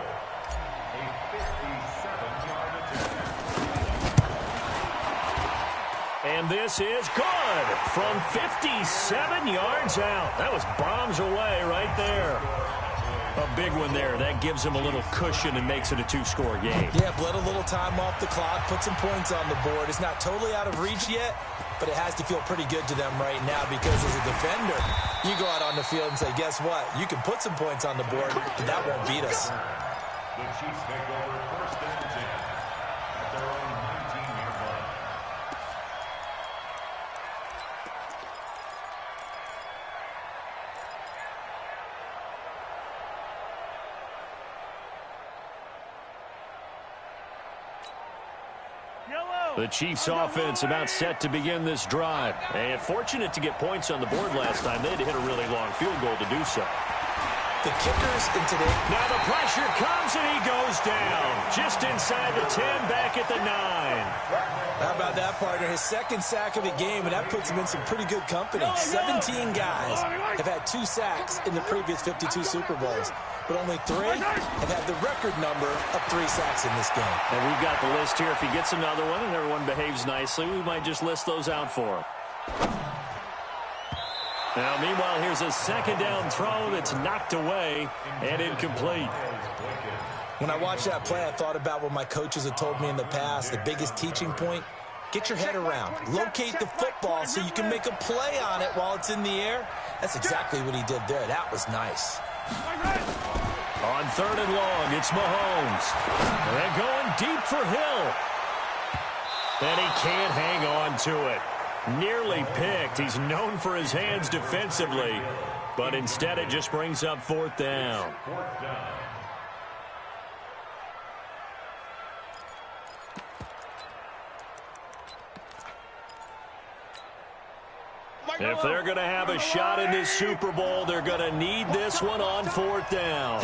And this is good from 57 yards out. That was bombs away right there. A big one there. That gives him a little cushion and makes it a 2-score game. Yeah, bled a little time off the clock, put some points on the board. It's not totally out of reach yet, but it has to feel pretty good to them right now because as a defender, you go out on the field and say, guess what? You can put some points on the board, but that won't beat us. The Chiefs take over first and 10 at their own 19-yard line. The Chiefs offense about set to begin this drive. And fortunate to get points on the board last time. They had to hit a really long field goal to do so. The kickers in today. Now the pressure comes and he goes down. Just inside the 10, back at the 9. How about that, partner? His second sack of the game, and that puts him in some pretty good company. 17 guys have had 2 sacks in the previous 52 Super Bowls, but only 3 have had the record number of 3 sacks in this game. And we've got the list here. If he gets another one and everyone behaves nicely, we might just list those out for him. Now, meanwhile, here's a second down throw that's knocked away and incomplete. When I watched that play, I thought about what my coaches have told me in the past. The biggest teaching point, get your head around. Locate the football so you can make a play on it while it's in the air. That's exactly what he did there. That was nice. On 3rd and long, it's Mahomes. They're going deep for Hill. And he can't hang on to it. Nearly picked. He's known for his hands defensively, but instead it just brings up 4th down. If they're going to have a shot in this Super Bowl, they're going to need this one on 4th down.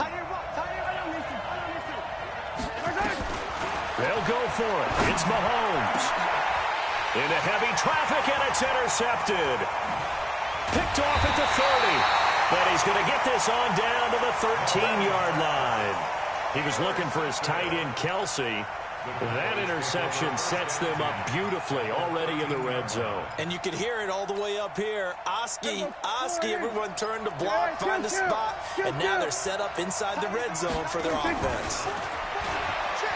They'll go for it. It's Mahomes. Into heavy traffic, and it's intercepted. Picked off at the 30. But he's going to get this on down to the 13-yard line. He was looking for his tight end, Kelsey. That interception sets them up beautifully already in the red zone. And you can hear it all the way up here. Oski, everyone turned to block, find a spot, and now they're set up inside the red zone for their offense.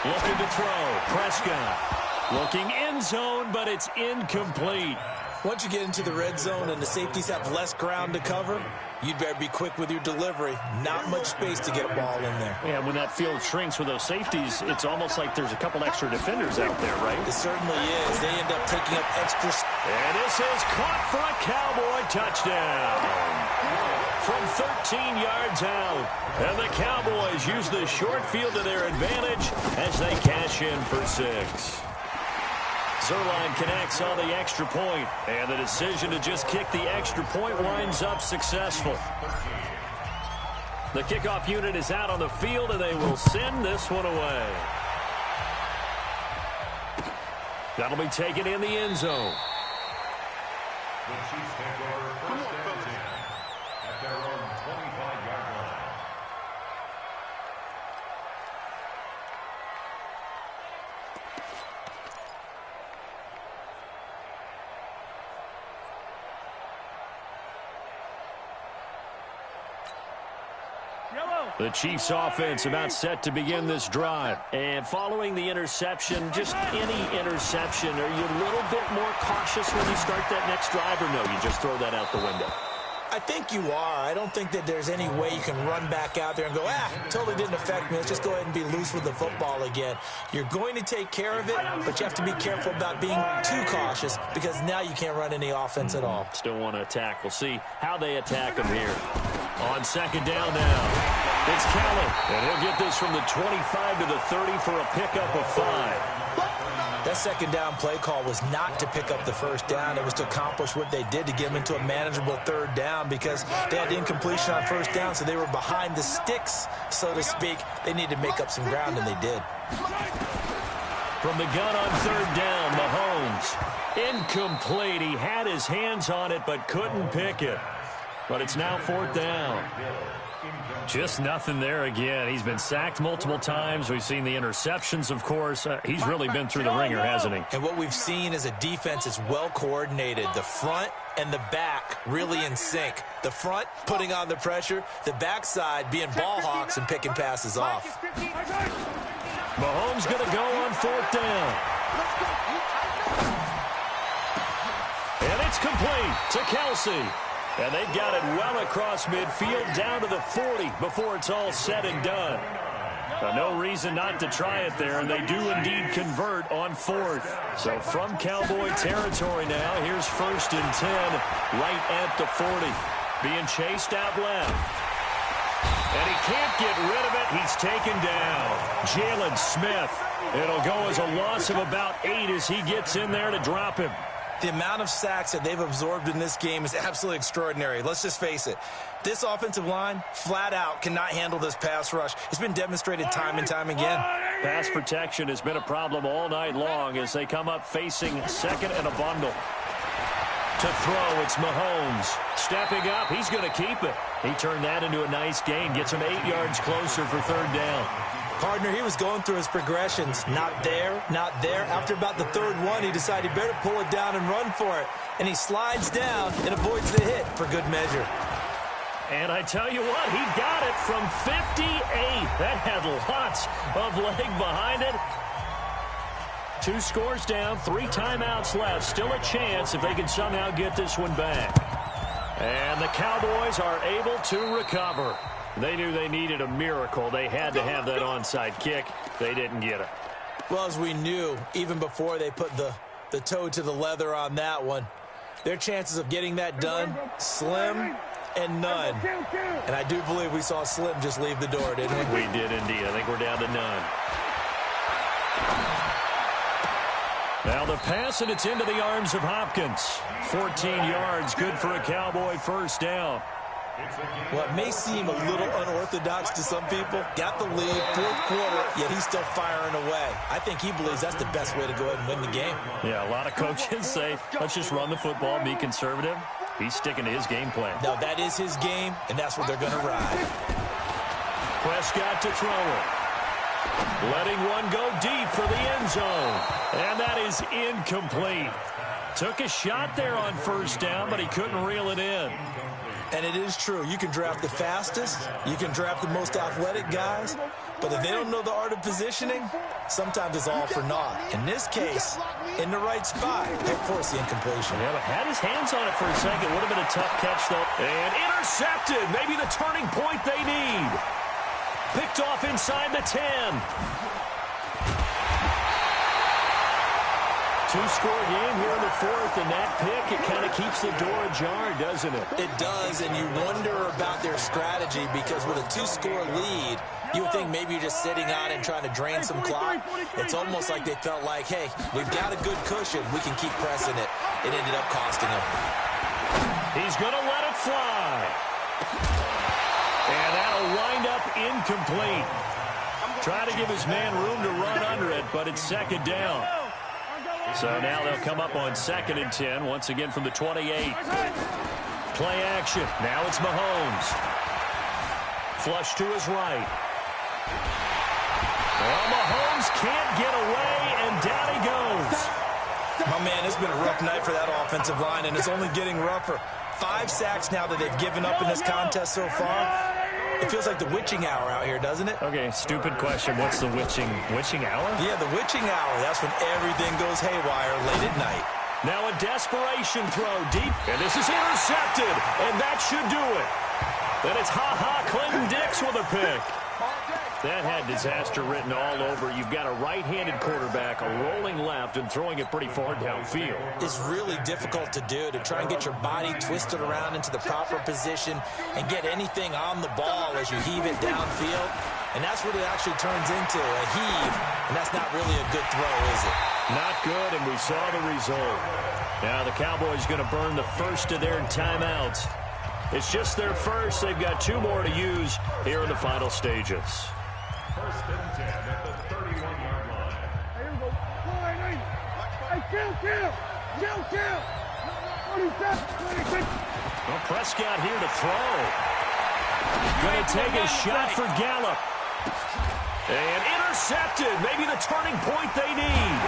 Looking to throw, Prescott. Looking end zone, but it's incomplete. Once you get into the red zone and the safeties have less ground to cover, you'd better be quick with your delivery. Not much space to get a ball in there. Yeah, when that field shrinks with those safeties, it's almost like there's a couple extra defenders out there, right? It certainly is. They end up taking up extra. And this is caught for a Cowboy touchdown. From 13 yards out. And the Cowboys use the short field to their advantage as they cash in for 6. Zerline connects on the extra point, and the decision to just kick the extra point winds up successful. The kickoff unit is out on the field, and they will send this one away. That'll be taken in the end zone. The Chiefs take over first and 10 at their own 25-yard line. The Chiefs offense about set to begin this drive. And following the interception, just any interception, are you a little bit more cautious when you start that next drive, or no, you just throw that out the window? I think you are. I don't think that there's any way you can run back out there and go, totally didn't affect me. Let's just go ahead and be loose with the football again. You're going to take care of it, but you have to be careful about being too cautious because now you can't run any offense at all. Still want to attack. We'll see how they attack them here. On second down now, it's Kelly, and he'll get this from the 25 to the 30 for a pickup of 5. That second down play call was not to pick up the first down. It was to accomplish what they did to get them into a manageable 3rd down because they had incompletion on 1st down, so they were behind the sticks, so to speak. They needed to make up some ground, and they did. From the gun on 3rd down, Mahomes. Incomplete. He had his hands on it but couldn't pick it. But it's now 4th down. Just nothing there again. He's been sacked multiple times. We've seen the interceptions, of course. He's really been through the ringer, hasn't he? And what we've seen is a defense that's well coordinated. The front and the back really in sync. The front putting on the pressure. The backside being ball hawks and picking passes off. Mahomes going to go on 4th down. It's complete to Kelsey. And they've got it well across midfield down to the 40 before it's all said and done. No reason not to try it there, and they do indeed convert on 4th. So from Cowboy territory now, here's 1st and 10 right at the 40. Being chased out left. And he can't get rid of it. He's taken down. Jalen Smith. It'll go as a loss of about 8 as he gets in there to drop him. The amount of sacks that they've absorbed in this game is absolutely extraordinary. Let's just face it. This offensive line, flat out, cannot handle this pass rush. It's been demonstrated time and time again. Pass protection has been a problem all night long as they come up facing 2nd and a bundle. To throw, it's Mahomes. Stepping up, he's going to keep it. He turned that into a nice gain. Gets him 8 yards closer for 3rd down. Partner, he was going through his progressions. Not there, not there. After about the 3rd one, he decided he better pull it down and run for it. And he slides down and avoids the hit for good measure. And I tell you what, he got it from 58. That had lots of leg behind it. 2 scores down, 3 timeouts left. Still a chance if they can somehow get this one back. And the Cowboys are able to recover. They knew they needed a miracle. They had to have that onside kick. They didn't get it. Well, as we knew, even before they put the toe to the leather on that one, their chances of getting that done, slim and none. And I do believe we saw Slim just leave the door, didn't we? We did indeed. I think we're down to none. Now the pass, and it's into the arms of Hopkins. 14 yards, good for a Cowboy 1st down. What may seem a little unorthodox to some people, got the lead, 4th quarter, yet he's still firing away. I think he believes that's the best way to go ahead and win the game. Yeah, a lot of coaches say, let's just run the football, be conservative. He's sticking to his game plan. No, that is his game, and that's what they're going to ride. Prescott to throw it. Letting one go deep for the end zone. And that is incomplete. Took a shot there on 1st down, but he couldn't reel it in. And it is true. You can draft the fastest. You can draft the most athletic guys. But if they don't know the art of positioning, sometimes it's all for naught. In this case, in the right spot, they'll force the incompletion. Yeah, but had his hands on it for a second. Would have been a tough catch, though. And intercepted. Maybe the turning point they need. Picked off inside the 10. 2-score game here in the 4th, and that pick, it kind of keeps the door ajar, doesn't it? It does, and you wonder about their strategy because with a 2-score lead, you would think maybe you're just sitting on and trying to drain some clock. It's almost like they felt like, hey, we've got a good cushion. We can keep pressing it. It ended up costing them. He's going to let it fly. And that'll wind up incomplete. Try to give his man room to run under it, but it's 2nd down. So now they'll come up on 2nd and 10, once again from the 28. Play action. Now it's Mahomes. Flush to his right. Well, Mahomes can't get away, and down he goes. My man, it's been a rough night for that offensive line, and it's only getting rougher. 5 sacks now that they've given up in this contest so far. It feels like the witching hour out here, doesn't it? Okay, stupid question. What's the witching hour? Yeah, the witching hour. That's when everything goes haywire late at night. Now a desperation throw deep, and this is intercepted, and that should do it. Then it's Clinton Dix with a pick. That had disaster written all over. You've got a right-handed quarterback, a rolling left, and throwing it pretty far downfield. It's really difficult to do, to try and get your body twisted around into the proper position and get anything on the ball as you heave it downfield. And that's what it actually turns into, a heave. And that's not really a good throw, is it? Not good, and we saw the result. Now the Cowboys going to burn the first of their timeouts. It's just their first. They've got 2 more to use here in the final stages. 1st and 10 at the 31-yard line. Hey, kill! 26. Well, Prescott here to throw. Going to take a shot for Gallup. And intercepted. Maybe the turning point they need.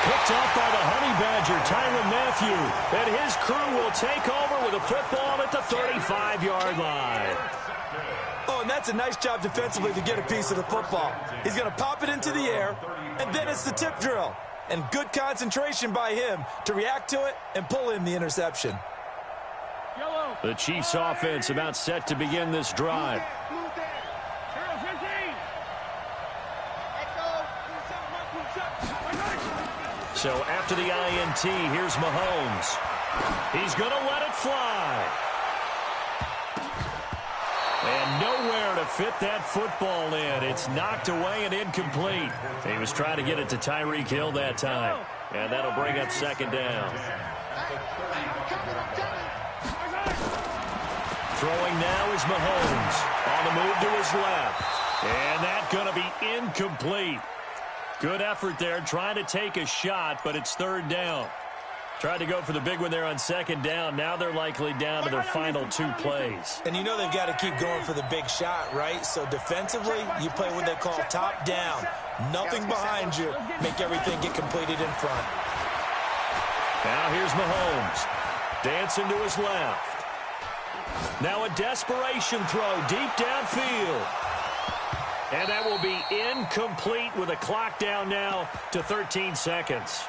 Picked off by the Honey Badger, Tyrann Mathieu. And his crew will take over with a football at the 35-yard line. Oh, and that's a nice job defensively to get a piece of the football. He's going to pop it into the air, and then it's the tip drill. And good concentration by him to react to it and pull in the interception. The Chiefs offense about set to begin this drive. So after the INT, here's Mahomes. He's going to let it fly. And nowhere to fit that football in. It's knocked away and incomplete. He was trying to get it to Tyreek Hill that time. And that'll bring up second down. Throwing now is Mahomes. On the move to his left. And that's going to be incomplete. Good effort there, trying to take a shot, but it's third down. Tried to go for the big one there on second down. Now they're likely down to their final 2 plays. And you know they've got to keep going for the big shot, right? So defensively, you play what they call top down. Nothing behind you. Make everything get completed in front. Now here's Mahomes. Dancing to his left. Now a desperation throw deep downfield. And that will be incomplete with a clock down now to 13 seconds.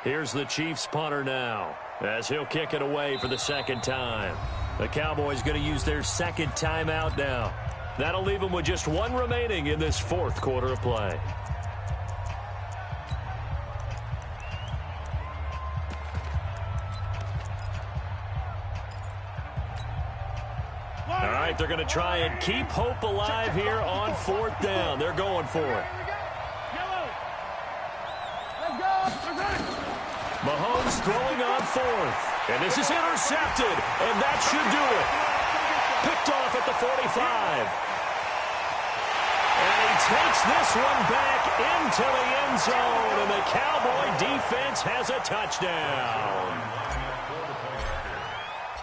Here's the Chiefs punter now as he'll kick it away for the second time. The Cowboys going to use their second timeout now. That'll leave them with just 1 remaining in this fourth quarter of play. All right, they're going to try and keep hope alive here on fourth down. They're going for it. Mahomes throwing on fourth. And this is intercepted. And that should do it. Picked off at the 45. And he takes this one back into the end zone. And the Cowboy defense has a touchdown.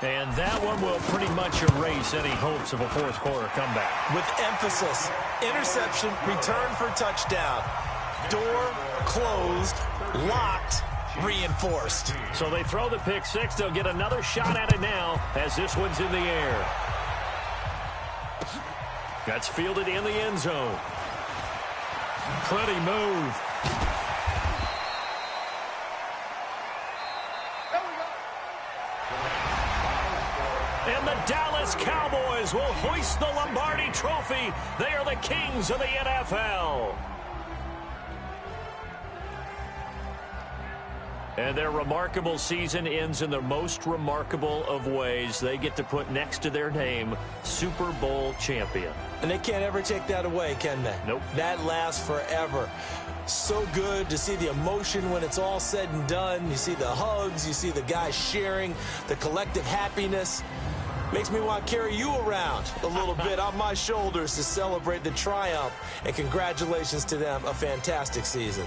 And that one will pretty much erase any hopes of a fourth quarter comeback. With emphasis, interception, return for touchdown. Door closed, locked, reinforced. So they throw the pick six. They'll get another shot at it now as this one's in the air. That's fielded in the end zone. Pretty move. And the Dallas Cowboys will hoist the Lombardi Trophy. They are the kings of the NFL. And their remarkable season ends in the most remarkable of ways. They get to put next to their name, Super Bowl champion. And they can't ever take that away, can they? Nope. That lasts forever. So good to see the emotion when it's all said and done. You see the hugs, you see the guys sharing, the collective happiness. Makes me want to carry you around a little bit on my shoulders to celebrate the triumph. And congratulations to them, a fantastic season.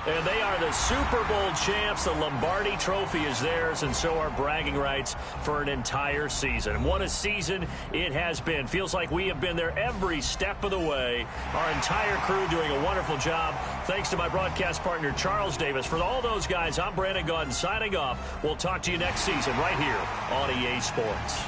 And they are the Super Bowl champs. The Lombardi Trophy is theirs, and so are bragging rights for an entire season. What a season it has been. Feels like we have been there every step of the way. Our entire crew doing a wonderful job. Thanks to my broadcast partner, Charles Davis. For all those guys, I'm Brandon Gaudin signing off. We'll talk to you next season right here on EA Sports.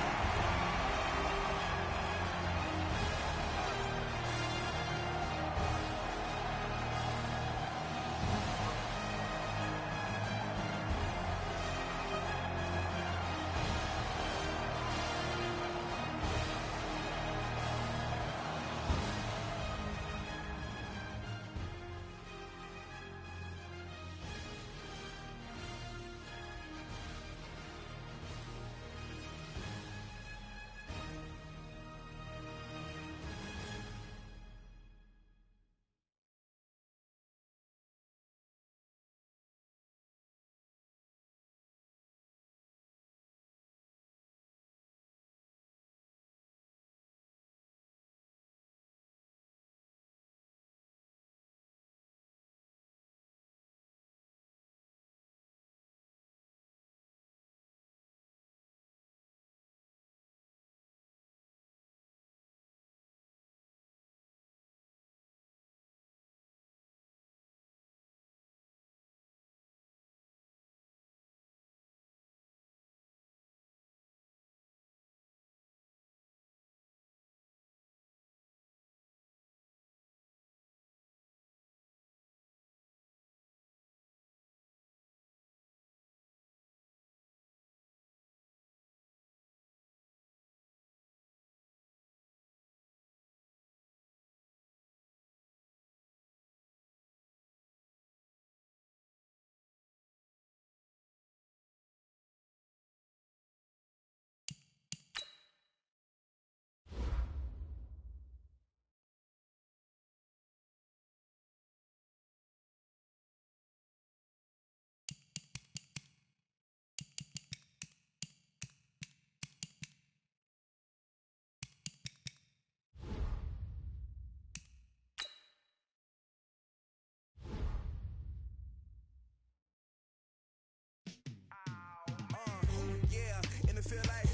feel like